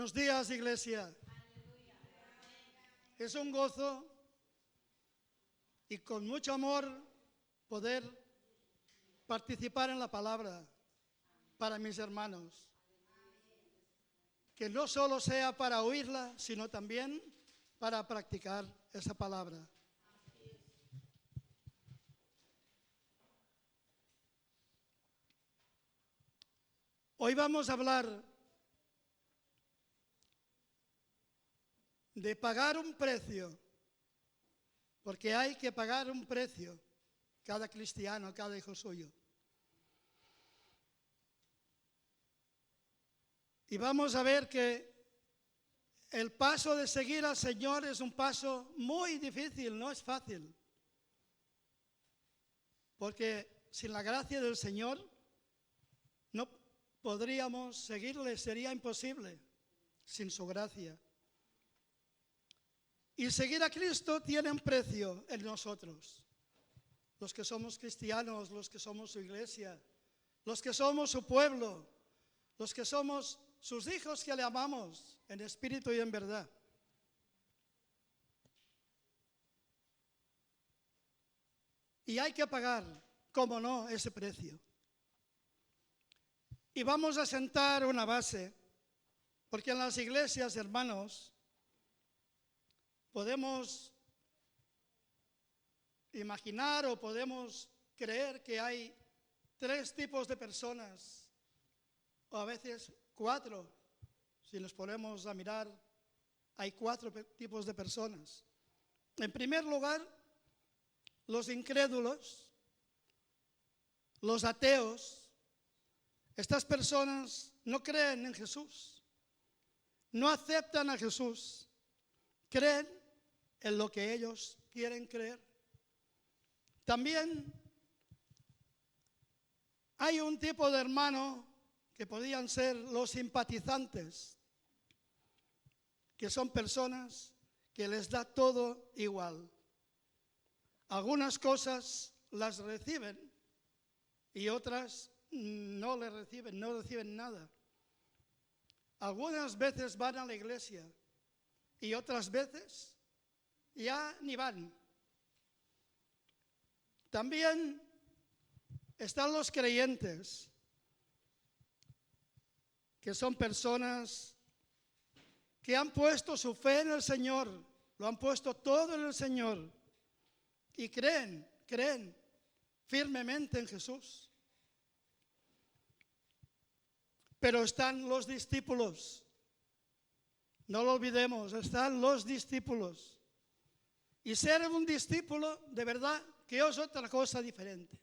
Buenos días, iglesia. Es un gozo y con mucho amor poder participar en la palabra para mis hermanos. Que no solo sea para oírla, sino también para practicar esa palabra. Hoy vamos a hablar de pagar un precio, porque hay que pagar un precio, cada cristiano, cada hijo suyo. Y vamos a ver que el paso de seguir al Señor es un paso muy difícil, no es fácil. Porque sin la gracia del Señor no podríamos seguirle, sería imposible sin su gracia. Y seguir a Cristo tiene un precio en nosotros, los que somos cristianos, los que somos su iglesia, los que somos su pueblo, los que somos sus hijos que le amamos en espíritu y en verdad. Y hay que pagar, cómo no, ese precio. Y vamos a sentar una base, porque en las iglesias, hermanos, podemos imaginar o podemos creer que hay 3 tipos de personas, o a veces 4, si nos ponemos a mirar, hay 4 tipos de personas. En primer lugar, los incrédulos, los ateos. Estas personas no creen en Jesús, no aceptan a Jesús, creen en lo que ellos quieren creer. También hay un tipo de hermano que podrían ser los simpatizantes, que son personas que les da todo igual. Algunas cosas las reciben y otras no les reciben, no reciben nada. Algunas veces van a la iglesia y otras veces ya ni van. También están los creyentes, que son personas que han puesto su fe en el Señor, lo han puesto todo en el Señor y creen firmemente en Jesús. Pero están los discípulos, no lo olvidemos, están los discípulos. Y ser un discípulo, de verdad, que es otra cosa diferente.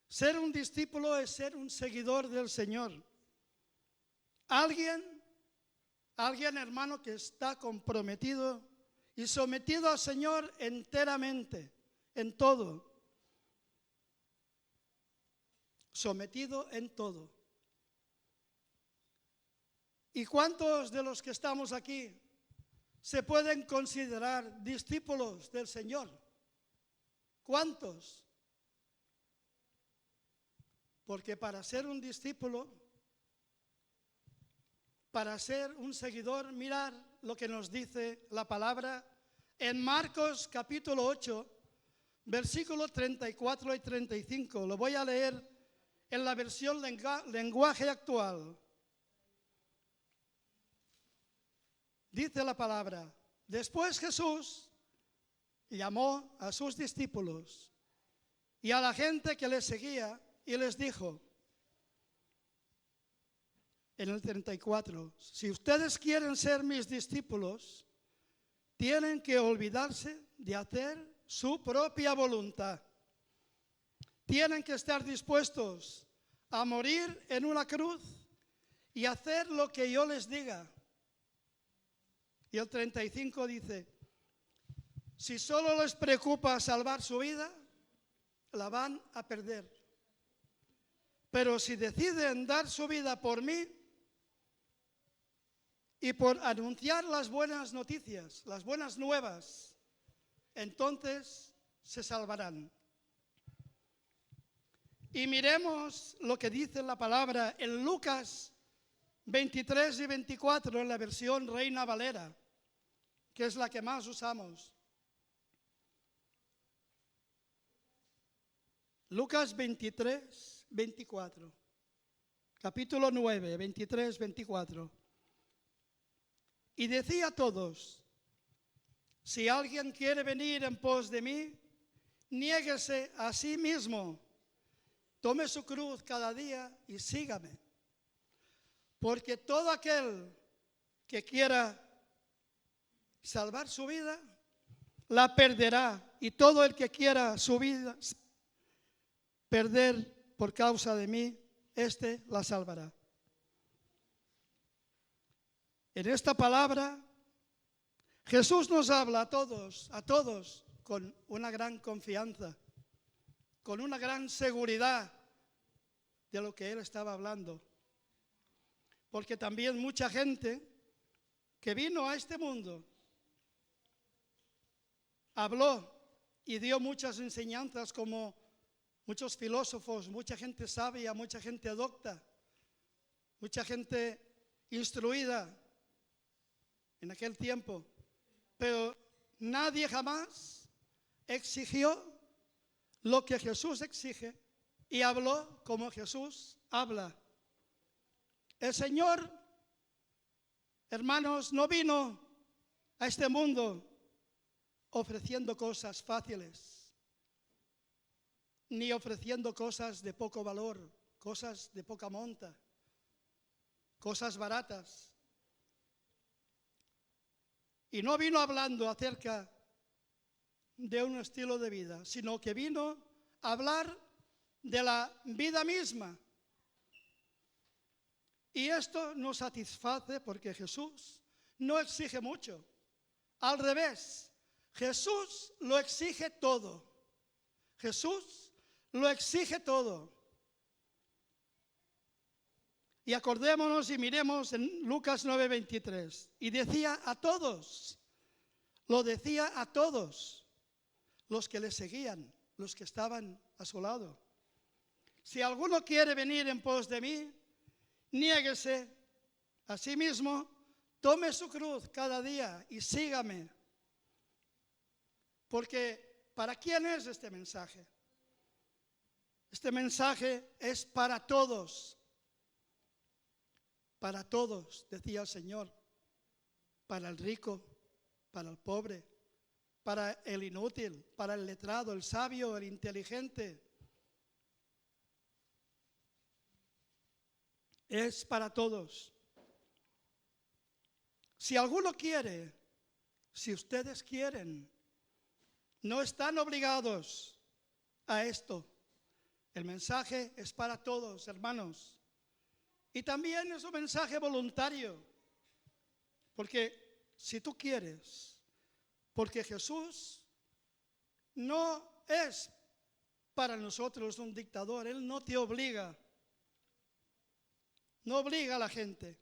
Ser un discípulo es ser un seguidor del Señor. Alguien, hermano, que está comprometido y sometido al Señor enteramente, en todo. Sometido en todo. ¿Y cuántos de los que estamos aquí se pueden considerar discípulos del Señor? ¿Cuántos? Porque para ser un discípulo, para ser un seguidor, mirar lo que nos dice la palabra en Marcos capítulo 8, versículos 34 y 35. Lo voy a leer en la versión lenguaje actual. Dice la palabra: después Jesús llamó a sus discípulos y a la gente que le seguía y les dijo, en el 34, si ustedes quieren ser mis discípulos, tienen que olvidarse de hacer su propia voluntad. Tienen que estar dispuestos a morir en una cruz y hacer lo que yo les diga. Y el 35 dice, si solo les preocupa salvar su vida, la van a perder. Pero si deciden dar su vida por mí y por anunciar las buenas noticias, las buenas nuevas, entonces se salvarán. Y miremos lo que dice la palabra en Lucas 23 y 24 en la versión Reina Valera, que es la que más usamos. Lucas 23, 24. Capítulo 9, 23, 24. Y decía a todos: si alguien quiere venir en pos de mí, niéguese a sí mismo, tome su cruz cada día y sígame. Porque todo aquel que quiera salvar su vida, la perderá. Y todo el que quiera su vida perder por causa de mí, éste la salvará. En esta palabra, Jesús nos habla a todos, con una gran confianza, con una gran seguridad de lo que Él estaba hablando. Porque también mucha gente que vino a este mundo habló y dio muchas enseñanzas, como muchos filósofos, mucha gente sabia, mucha gente docta, mucha gente instruida en aquel tiempo. Pero nadie jamás exigió lo que Jesús exige y habló como Jesús habla. El Señor, hermanos, no vino a este mundo ofreciendo cosas fáciles, ni ofreciendo cosas de poco valor, cosas de poca monta, cosas baratas. Y no vino hablando acerca de un estilo de vida, sino que vino a hablar de la vida misma. Y esto nos satisface porque Jesús no exige mucho. Al revés, Jesús lo exige todo. Jesús lo exige todo. Y acordémonos y miremos en Lucas 9:23. Y decía a todos, lo decía a todos los que le seguían, los que estaban a su lado: si alguno quiere venir en pos de mí, niéguese a sí mismo, tome su cruz cada día y sígame. Porque ¿para quién es este mensaje? Este mensaje es para todos. Para todos, decía el Señor. Para el rico, para el pobre, para el inútil, para el letrado, el sabio, el inteligente. Es para todos. Si alguno quiere, si ustedes quieren, no están obligados a esto. El mensaje es para todos, hermanos. Y también es un mensaje voluntario. Porque si tú quieres, porque Jesús no es para nosotros un dictador, Él no te obliga. No obliga a la gente.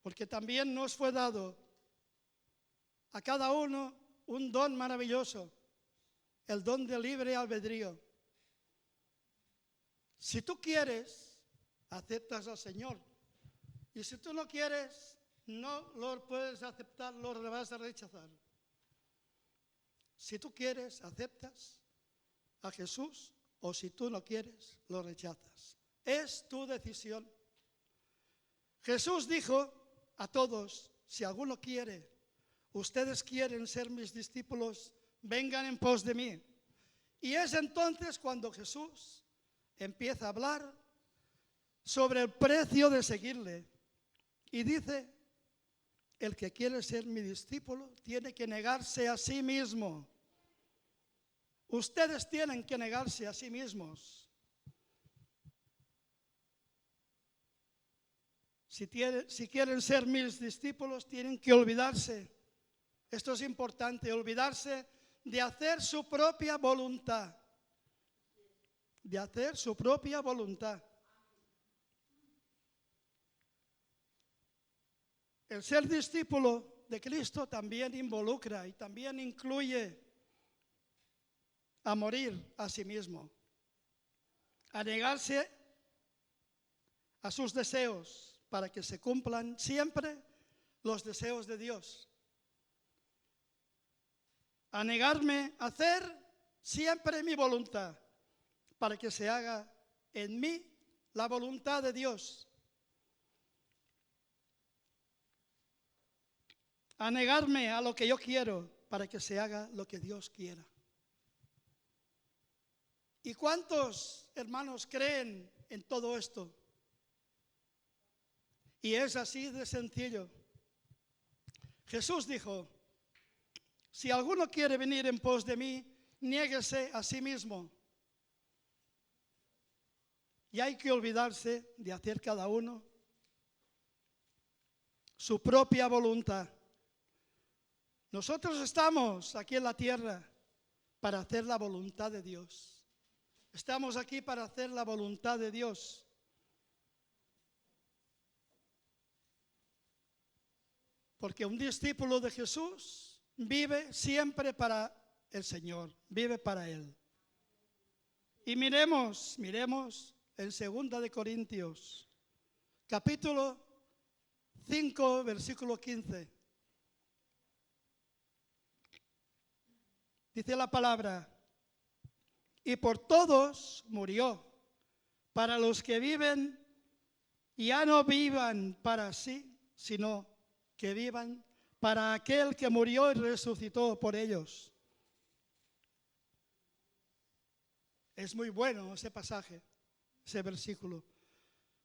Porque también nos fue dado a cada uno un don maravilloso, el don de libre albedrío. Si tú quieres, aceptas al Señor. Y si tú no quieres, no lo puedes aceptar, lo vas a rechazar. Si tú quieres, aceptas a Jesús, o si tú no quieres, lo rechazas. Es tu decisión. Jesús dijo a todos: si alguno quiere, ustedes quieren ser mis discípulos, vengan en pos de mí. Y es entonces cuando Jesús empieza a hablar sobre el precio de seguirle. Y dice: el que quiere ser mi discípulo tiene que negarse a sí mismo. Ustedes tienen que negarse a sí mismos. Si quieren ser mis discípulos, tienen que olvidarse. Esto es importante, olvidarse de hacer su propia voluntad. De hacer su propia voluntad. El ser discípulo de Cristo también involucra y también incluye a morir a sí mismo, a negarse a sus deseos para que se cumplan siempre los deseos de Dios, a negarme a hacer siempre mi voluntad para que se haga en mí la voluntad de Dios, a negarme a lo que yo quiero para que se haga lo que Dios quiera. ¿Y cuántos hermanos creen en todo esto? Y es así de sencillo. Jesús dijo: si alguno quiere venir en pos de mí, niéguese a sí mismo. Y hay que olvidarse de hacer cada uno su propia voluntad. Nosotros estamos aquí en la tierra para hacer la voluntad de Dios. Estamos aquí para hacer la voluntad de Dios. Porque un discípulo de Jesús vive siempre para el Señor, vive para Él. Y miremos en 2 de Corintios, capítulo 5, versículo 15. Dice la palabra: y por todos murió, para los que viven, ya no vivan para sí, sino que vivan para aquel que murió y resucitó por ellos. Es muy bueno ese pasaje, ese versículo,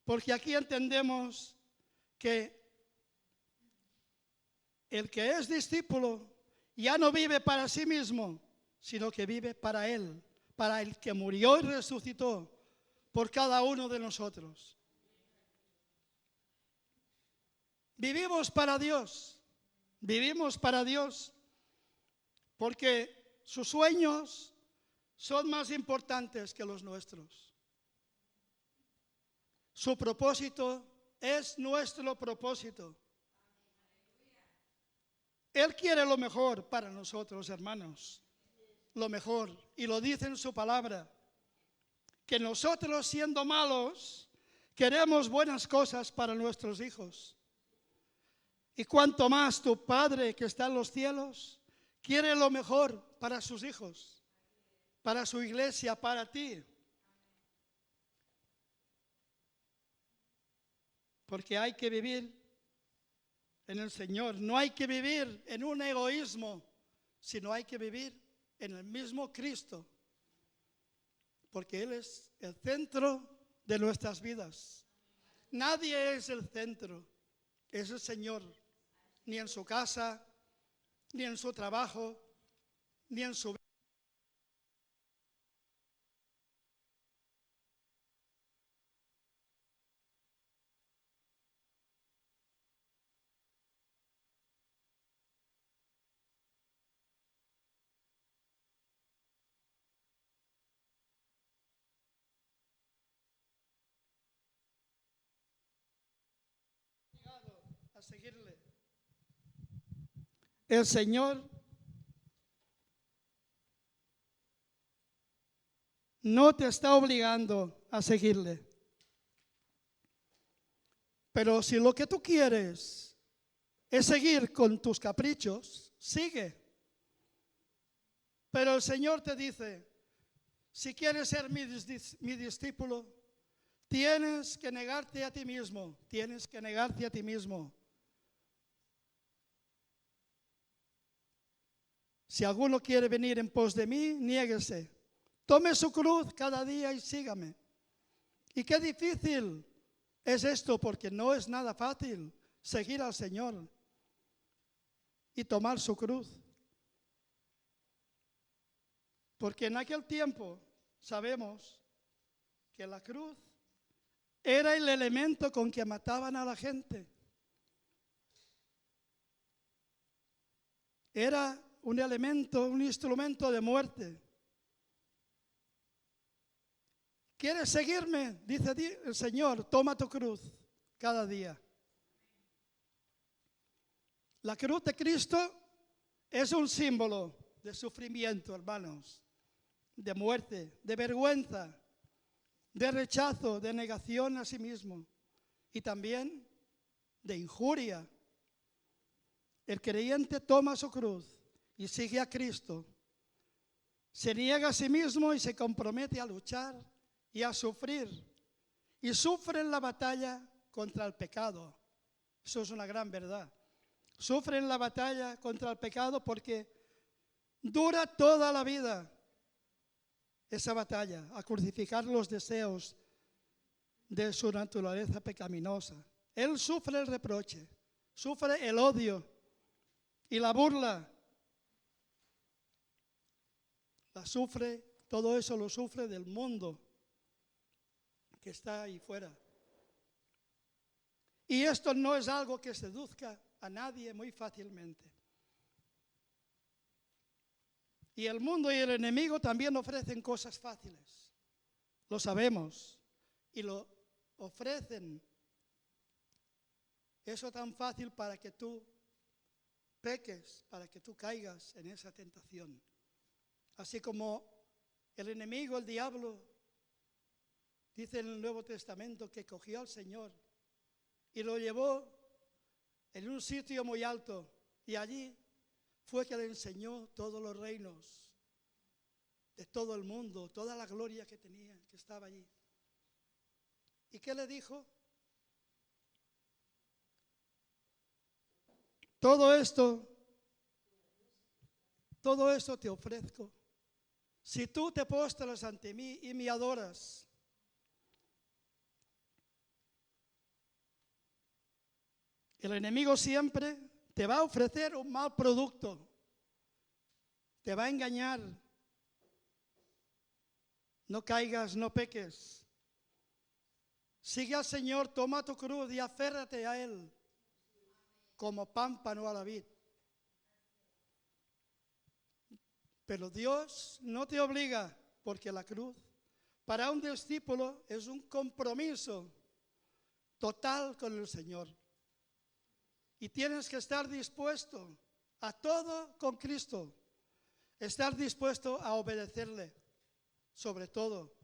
porque aquí entendemos que el que es discípulo ya no vive para sí mismo, sino que vive para Él, para el que murió y resucitó por cada uno de nosotros. Vivimos para Dios porque sus sueños son más importantes que los nuestros. Su propósito es nuestro propósito. Él quiere lo mejor para nosotros, hermanos, lo mejor, y lo dice en su palabra, que nosotros, siendo malos, queremos buenas cosas para nuestros hijos. Y cuanto más tu Padre que está en los cielos quiere lo mejor para sus hijos, para su iglesia, para ti. Porque hay que vivir en el Señor, no hay que vivir en un egoísmo, sino hay que vivir en el mismo Cristo, porque Él es el centro de nuestras vidas. Nadie es el centro, es el Señor, ni en su casa, ni en su trabajo, ni en su vida. A seguirle. El Señor no te está obligando a seguirle. Pero si lo que tú quieres es seguir con tus caprichos, sigue. Pero el Señor te dice: si quieres ser mi discípulo, tienes que negarte a ti mismo, tienes que negarte a ti mismo. Si alguno quiere venir en pos de mí, niéguese. Tome su cruz cada día y sígame. Y qué difícil es esto, porque no es nada fácil seguir al Señor y tomar su cruz. Porque en aquel tiempo sabemos que la cruz era el elemento con que mataban a la gente. Era un elemento, un instrumento de muerte. ¿Quieres seguirme? Dice el Señor: toma tu cruz cada día. La cruz de Cristo es un símbolo de sufrimiento, hermanos, de muerte, de vergüenza, de rechazo, de negación a sí mismo y también de injuria. El creyente toma su cruz y sigue a Cristo. Se niega a sí mismo y se compromete a luchar y a sufrir. Y sufre en la batalla contra el pecado. Eso es una gran verdad. Sufre en la batalla contra el pecado porque dura toda la vida esa batalla, a crucificar los deseos de su naturaleza pecaminosa. Él sufre el reproche, sufre el odio y la burla. Todo eso lo sufre del mundo que está ahí fuera. Y esto no es algo que seduzca a nadie muy fácilmente. Y el mundo y el enemigo también ofrecen cosas fáciles. Lo sabemos. Y lo ofrecen. Eso tan fácil para que tú peques, para que tú caigas en esa tentación. Así como el enemigo, el diablo, dice en el Nuevo Testamento que cogió al Señor y lo llevó en un sitio muy alto y allí fue que le enseñó todos los reinos de todo el mundo, toda la gloria que tenía, que estaba allí. ¿Y qué le dijo? Todo esto te ofrezco. Si tú te postras ante mí y me adoras, el enemigo siempre te va a ofrecer un mal producto, te va a engañar. No caigas, no peques. Sigue al Señor, toma tu cruz y aférrate a Él como pámpano a la vid. Pero Dios no te obliga, porque la cruz para un discípulo es un compromiso total con el Señor. Y tienes que estar dispuesto a todo con Cristo. Estar dispuesto a obedecerle, sobre todo.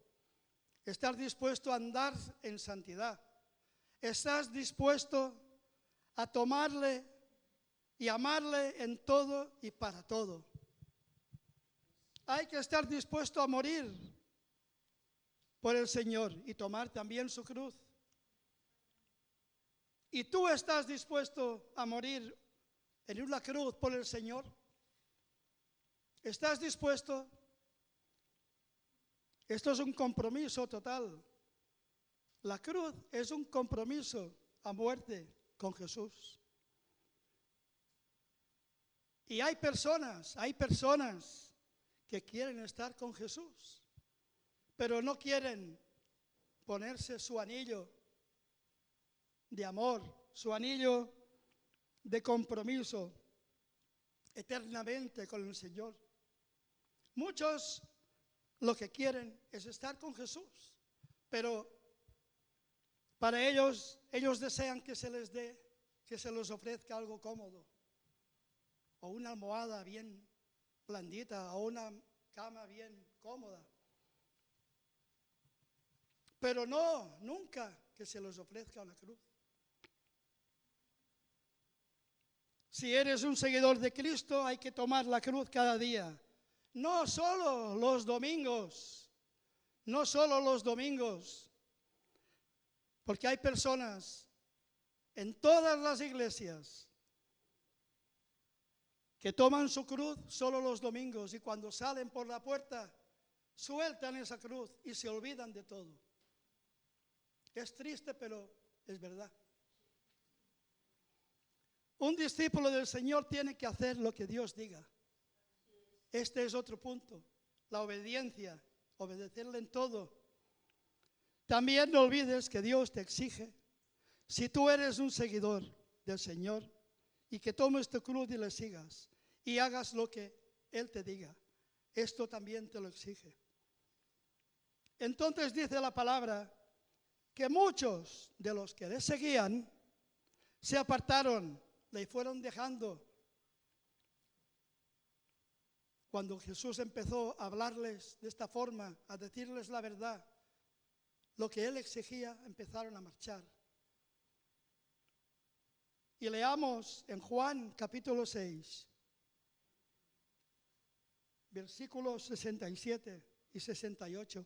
Estar dispuesto a andar en santidad. Estás dispuesto a tomarle y amarle en todo y para todo. Hay que estar dispuesto a morir por el Señor y tomar también su cruz. ¿Y tú estás dispuesto a morir en una cruz por el Señor? ¿Estás dispuesto? Esto es un compromiso total. La cruz es un compromiso a muerte con Jesús. Y hay personas que quieren estar con Jesús, pero no quieren ponerse su anillo de amor, su anillo de compromiso eternamente con el Señor. Muchos lo que quieren es estar con Jesús, pero para ellos desean que se les dé, que se les ofrezca algo cómodo, o una almohada bien blandita, o una cama bien cómoda. Pero no, nunca que se les ofrezca una cruz. Si eres un seguidor de Cristo, hay que tomar la cruz cada día. No solo los domingos, no solo los domingos, porque hay personas en todas las iglesias que toman su cruz solo los domingos y cuando salen por la puerta sueltan esa cruz y se olvidan de todo. Es triste, pero es verdad. Un discípulo del Señor tiene que hacer lo que Dios diga. Este es otro punto, la obediencia, obedecerle en todo. También no olvides que Dios te exige, si tú eres un seguidor del Señor, y que tomes tu cruz y le sigas, y hagas lo que Él te diga. Esto también te lo exige. Entonces dice la palabra que muchos de los que le seguían se apartaron le fueron dejando. Cuando Jesús empezó a hablarles de esta forma, a decirles la verdad, lo que Él exigía, empezaron a marchar. Y leamos en Juan capítulo 6, versículos 67 y 68.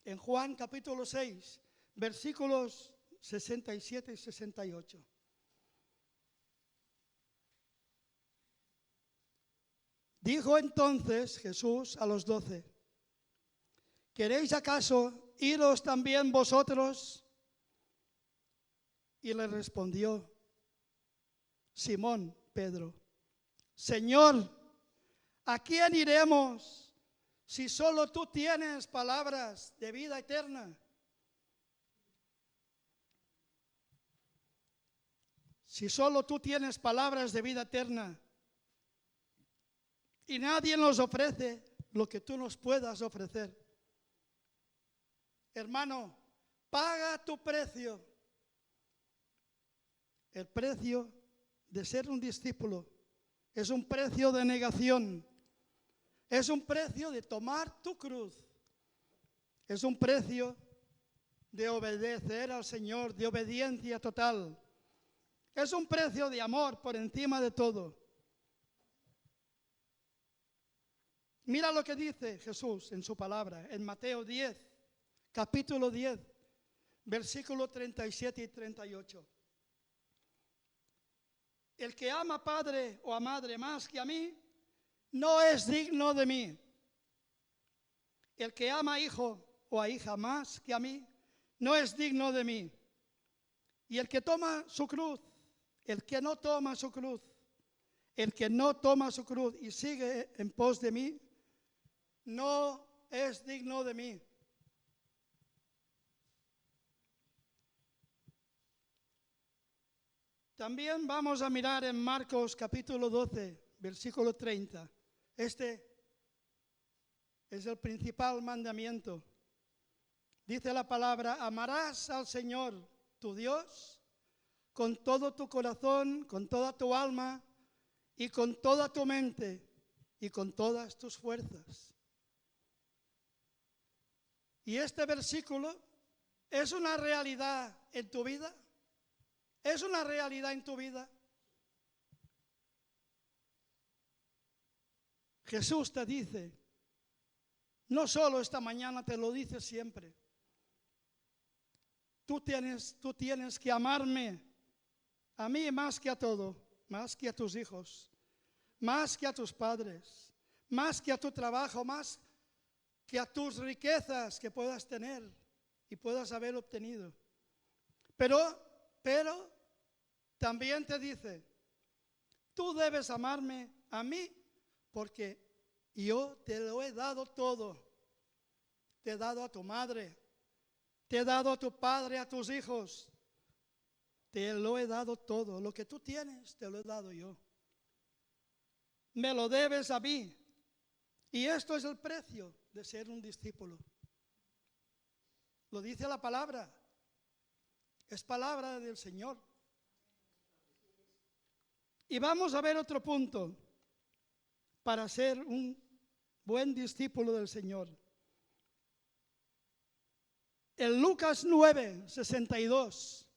En Juan capítulo 6, versículos 67 y 68. Dijo entonces Jesús a los 12, ¿queréis acaso iros también vosotros? Y le respondió Simón Pedro, Señor, ¿a quién iremos si solo tú tienes palabras de vida eterna? Si solo tú tienes palabras de vida eterna y nadie nos ofrece lo que tú nos puedas ofrecer. Hermano, paga tu precio. El precio de ser un discípulo es un precio de negación. Es un precio de tomar tu cruz. Es un precio de obedecer al Señor, de obediencia total. Es un precio de amor por encima de todo. Mira lo que dice Jesús en su palabra, en Mateo 10, capítulo 10, versículos 37 y 38. El que ama a padre o a madre más que a mí, no es digno de mí. El que ama a hijo o a hija más que a mí, no es digno de mí. Y el que toma su cruz, el que no toma su cruz, el que no toma su cruz y sigue en pos de mí, no es digno de mí. También vamos a mirar en Marcos capítulo 12, versículo 30. Este es el principal mandamiento. Dice la palabra, amarás al Señor tu Dios con todo tu corazón, con toda tu alma y con toda tu mente y con todas tus fuerzas. Y este versículo es una realidad en tu vida. ¿Es una realidad en tu vida? Jesús te dice, no solo esta mañana, te lo dice siempre. Tú tienes que amarme a mí más que a todo, más que a tus hijos, más que a tus padres, más que a tu trabajo, más que a tus riquezas que puedas tener y puedas haber obtenido. Pero también te dice, tú debes amarme a mí porque yo te lo he dado todo. Te he dado a tu madre, te he dado a tu padre, a tus hijos. Te lo he dado todo. Lo que tú tienes, te lo he dado yo. Me lo debes a mí. Y esto es el precio de ser un discípulo. Lo dice la palabra. Es palabra del Señor. Y vamos a ver otro punto para ser un buen discípulo del Señor. En Lucas 9, 62.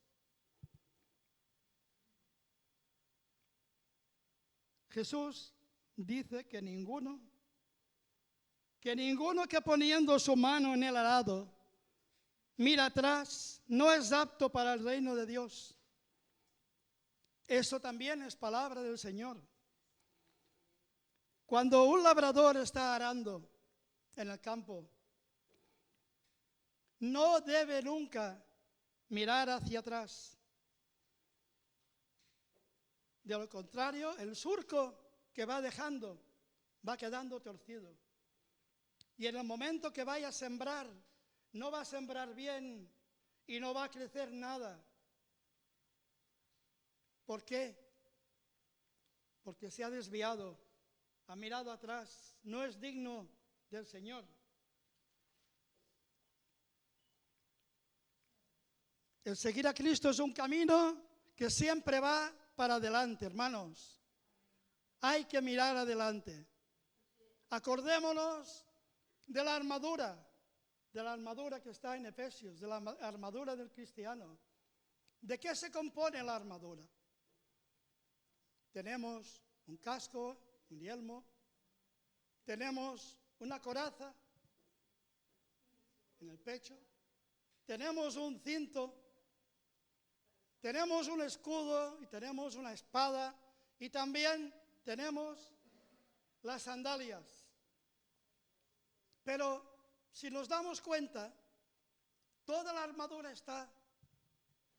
Jesús dice que ninguno que poniendo su mano en el arado mira atrás no es apto para el reino de Dios. Eso también es palabra del Señor. Cuando un labrador está arando en el campo, no debe nunca mirar hacia atrás. De lo contrario, el surco que va dejando va quedando torcido. Y en el momento que vaya a sembrar, no va a sembrar bien y no va a crecer nada. ¿Por qué? Porque se ha desviado, ha mirado atrás, no es digno del Señor. El seguir a Cristo es un camino que siempre va para adelante, hermanos. Hay que mirar adelante. Acordémonos de la armadura que está en Efesios, de la armadura del cristiano. ¿De qué se compone la armadura? Tenemos un casco, un yelmo, tenemos una coraza en el pecho, tenemos un cinto, tenemos un escudo y tenemos una espada y también tenemos las sandalias. Pero si nos damos cuenta, toda la armadura está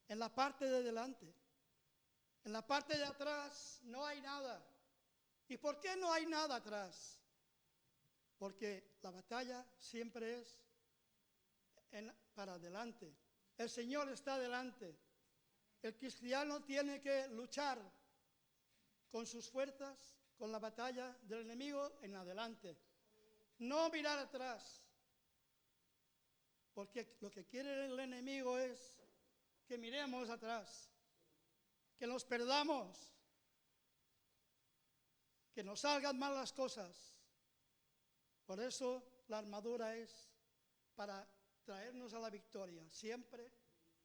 en la parte de delante. En la parte de atrás no hay nada. ¿Y por qué no hay nada atrás? Porque la batalla siempre es para adelante. El Señor está delante. El cristiano tiene que luchar con sus fuerzas, con la batalla del enemigo en adelante. No mirar atrás. Porque lo que quiere el enemigo es que miremos atrás, que nos perdamos, que nos salgan mal las cosas. Por eso la armadura es para traernos a la victoria, siempre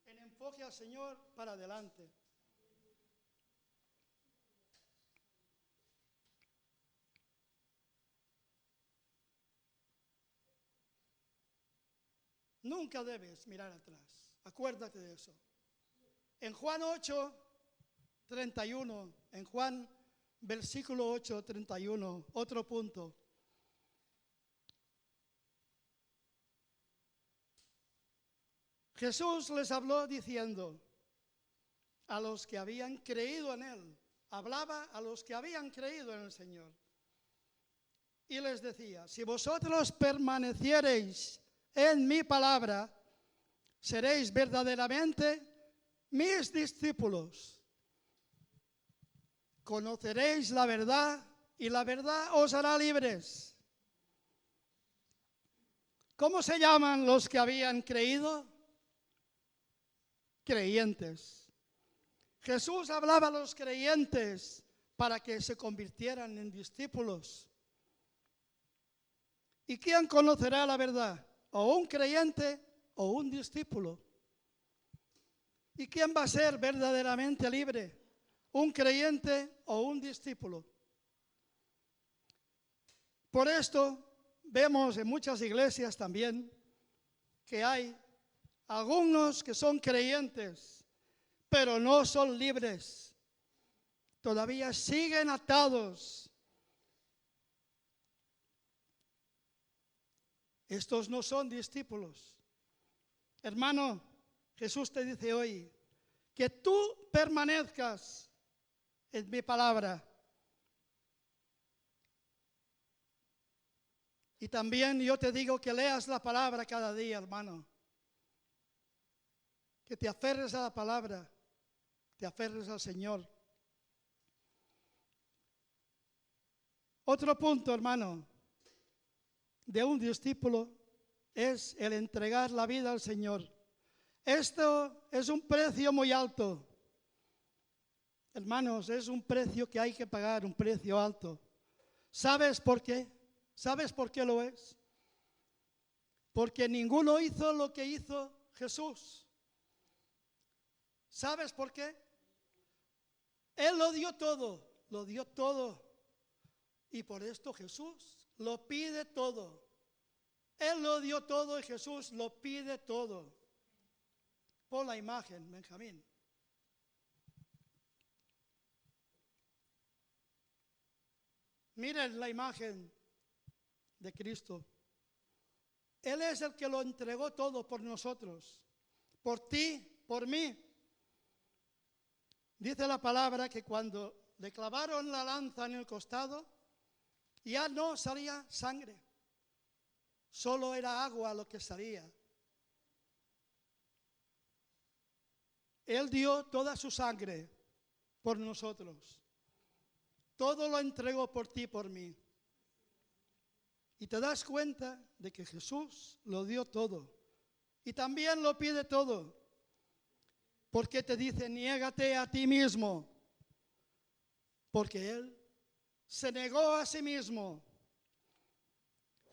en enfoque al Señor para adelante. Nunca debes mirar atrás, acuérdate de eso. En Juan 8:31, en Juan versículo 8:31, otro punto. Jesús les habló diciendo a los que habían creído en Él, hablaba a los que habían creído en el Señor. Y les decía, si vosotros permaneciereis en mi palabra, seréis verdaderamente mis discípulos. Conoceréis la verdad y la verdad os hará libres. ¿Cómo se llaman los que habían creído? Creyentes. Jesús hablaba a los creyentes para que se convirtieran en discípulos. ¿Y quién conocerá la verdad? ¿O un creyente o un discípulo? ¿Y quién va a ser verdaderamente libre? ¿Un creyente o un discípulo? Por esto vemos en muchas iglesias también que hay algunos que son creyentes, pero no son libres. Todavía siguen atados. Estos no son discípulos. Hermano, Jesús te dice hoy que tú permanezcas en mi palabra. Y también yo te digo que leas la palabra cada día, hermano. Que te aferres a la palabra, te aferres al Señor. Otro punto, hermano, de un discípulo es el entregar la vida al Señor. Esto es un precio muy alto. Hermanos, es un precio que hay que pagar, un precio alto. ¿Sabes por qué? ¿Sabes por qué lo es? Porque ninguno hizo lo que hizo Jesús. ¿Sabes por qué? Él lo dio todo, lo dio todo. Y por esto Jesús lo pide todo. Él lo dio todo y Jesús lo pide todo. Pon la imagen, Benjamín. Miren la imagen de Cristo. Él es el que lo entregó todo por nosotros, por ti, por mí. Dice la palabra que cuando le clavaron la lanza en el costado, ya no salía sangre, solo era agua lo que salía. Él dio toda su sangre por nosotros. Todo lo entregó por ti y por mí. Y te das cuenta de que Jesús lo dio todo. Y también lo pide todo. ¿Por qué te dice niégate a ti mismo? Porque Él se negó a sí mismo.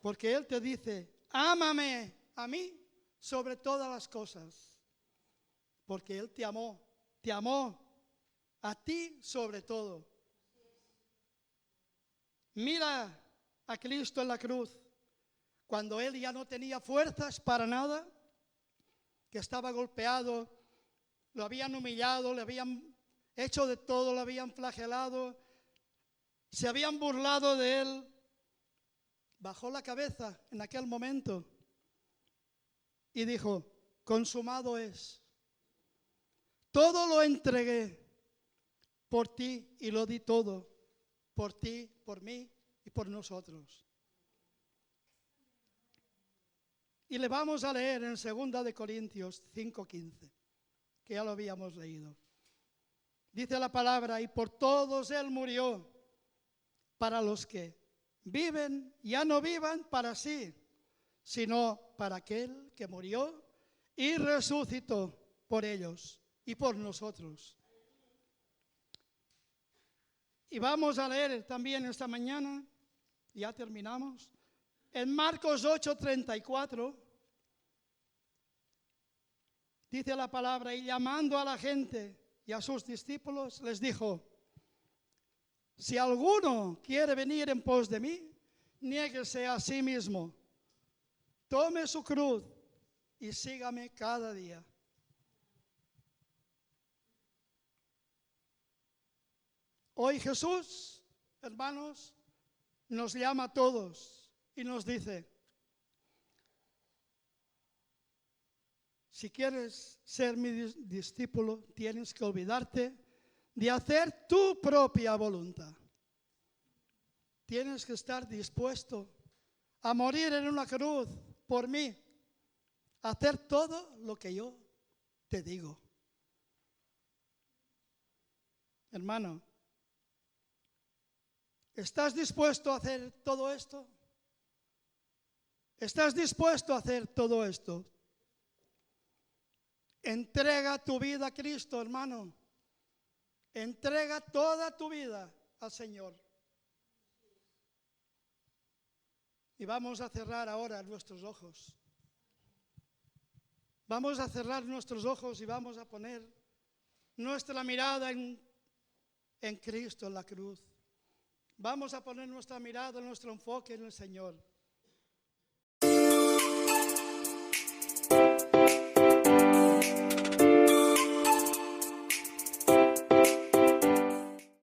Porque Él te dice, ámame a mí sobre todas las cosas. Porque Él te amó a ti sobre todo. Mira a Cristo en la cruz, cuando Él ya no tenía fuerzas para nada, que estaba golpeado, lo habían humillado, le habían hecho de todo, lo habían flagelado, se habían burlado de Él. Bajó la cabeza en aquel momento y dijo, consumado es. Todo lo entregué por ti y lo di todo, por ti, por mí y por nosotros. Y le vamos a leer en 2 de Corintios 5:15, que ya lo habíamos leído. Dice la palabra, y por todos Él murió, para los que viven, ya no vivan para sí, sino para aquel que murió y resucitó por ellos y por nosotros. Y vamos a leer también esta mañana, ya terminamos, en Marcos 8:34, dice la palabra, y llamando a la gente y a sus discípulos, les dijo, si alguno quiere venir en pos de mí, niéguese a sí mismo, tome su cruz y sígame cada día. Hoy Jesús, hermanos, nos llama a todos y nos dice, si quieres ser mi discípulo, tienes que olvidarte de hacer tu propia voluntad. Tienes que estar dispuesto a morir en una cruz por mí, a hacer todo lo que yo te digo. Hermano, ¿estás dispuesto a hacer todo esto? ¿Estás dispuesto a hacer todo esto? Entrega tu vida a Cristo, hermano. Entrega toda tu vida al Señor. Y vamos a cerrar ahora nuestros ojos. Vamos a cerrar nuestros ojos y vamos a poner nuestra mirada en Cristo, en la cruz. Vamos a poner nuestra mirada, nuestro enfoque en el Señor.